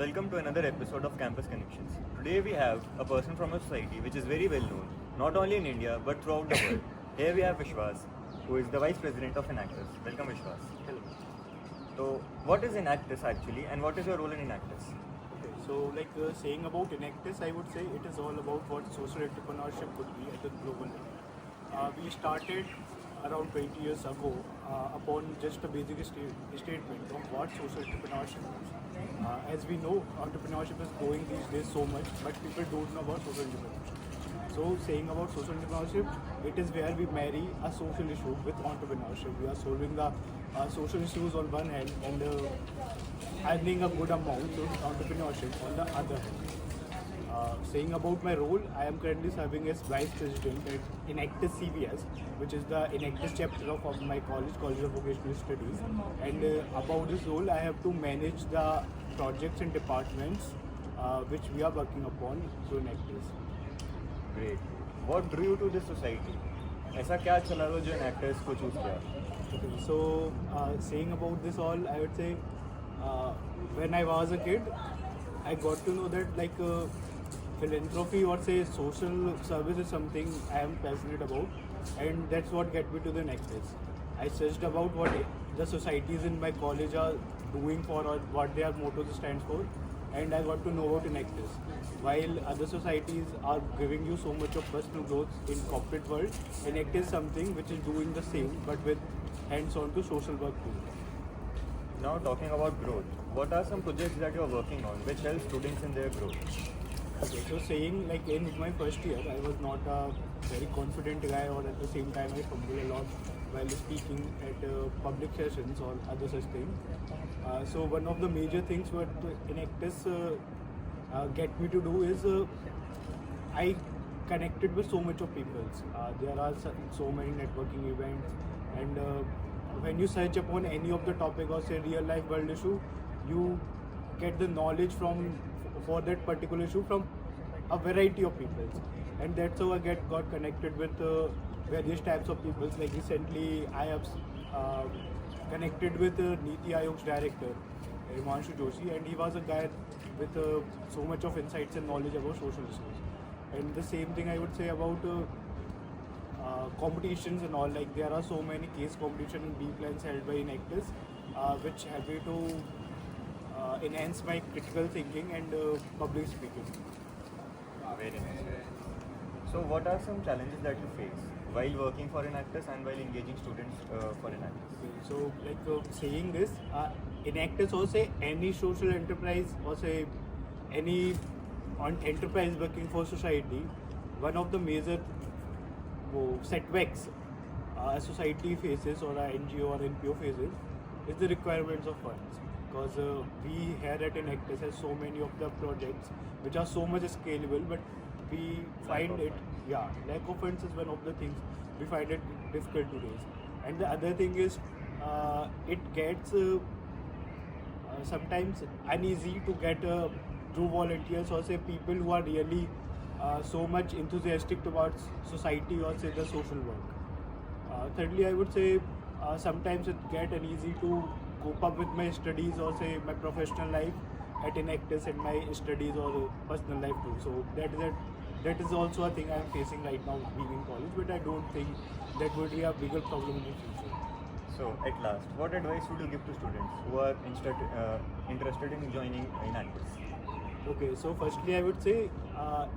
Welcome to another episode of Campus Connections. Today we have a person from a society which is very well known, not only in India but throughout the world. Here we have Vishwas, who is the Vice President of Enactus. Welcome, Vishwas. Hello. So, what is Enactus actually, and what is your role in Enactus? Okay, so saying about Enactus, I would say it is all about what social entrepreneurship could be at the global level. We started around 20 years ago upon just a basic statement of what social entrepreneurship is. As we know, entrepreneurship is growing these days so much, but people don't know about social entrepreneurship. So saying about social entrepreneurship, it is where we marry a social issue with entrepreneurship. We are solving the social issues on one hand and earning a good amount to entrepreneurship on the other hand. Saying about my role, I am currently serving as Vice President at Enactus CVS, which is the Enactus chapter of my College of Vocational Studies. And about this role, I have to manage the projects and departments which we are working upon through Enactus. Great. What drew you to this society? ऐसा क्या चला था जो Enactus को choose किया? Okay, so saying about this all, I would say when I was a kid, I got to know that philanthropy or say social service is something I am passionate about, and that's what get me to the Enactus. I searched about what the societies in my college are doing for or what their motto stands for, and I got to know about Enactus. While other societies are giving you so much of personal growth in corporate world, Enactus is something which is doing the same but with hands-on to social work too. Now talking about growth, what are some projects that you are working on which help students in their growth? Okay, so saying in my first year, I was not a very confident guy, or at the same time I fumbled a lot while speaking at public sessions or other such things. So one of the major things what Enactus get me to do is I connected with so much of people. There are so many networking events, and when you search upon any of the topic or say real life world issue, you get the knowledge for that particular issue from a variety of people, and that's how I got connected with various types of people. Like recently, I have connected with Niti Aayog's director, Himanshu Joshi, and he was a guy with so much of insights and knowledge about social issues. And the same thing I would say about competitions and all. Like there are so many case competition and B plans held by Enactus, which help me to enhance my critical thinking and public speaking. Very nice. So what are some challenges that you face while working for Enactus and while engaging students for Enactus? So saying this, Enactus or say any social enterprise or say any enterprise working for society, one of the major setbacks a society faces or a NGO or NPO faces is the requirements of funds. Because we here at Enactus has so many of the projects which are so much scalable, but we find lack of funds is one of the things we find it difficult to raise. And the other thing is it gets sometimes uneasy to get true volunteers or say people who are really so much enthusiastic towards society or say the social work. Thirdly, I would say sometimes it get uneasy to cope up with my studies or say my professional life at Enactus and my studies or personal life too. So that is also a thing I am facing right now being in college, but I don't think that would be a bigger problem in the future. So at last, what advice would you give to students who are interested in joining Enactus? Okay, so firstly I would say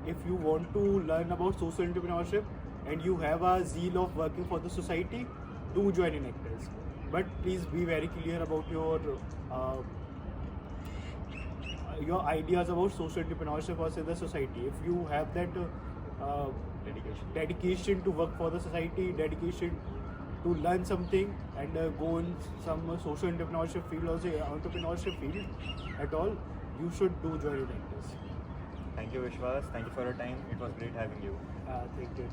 if you want to learn about social entrepreneurship and you have a zeal of working for the society, do join Enactus. But please be very clear about your ideas about social entrepreneurship or say the society. If you have that dedication to work for the society, dedication to learn something and go in some social entrepreneurship field or say entrepreneurship field at all, you should do join Enactus. Thank you, Vishwas. Thank you for your time. It was great having you. Thank you.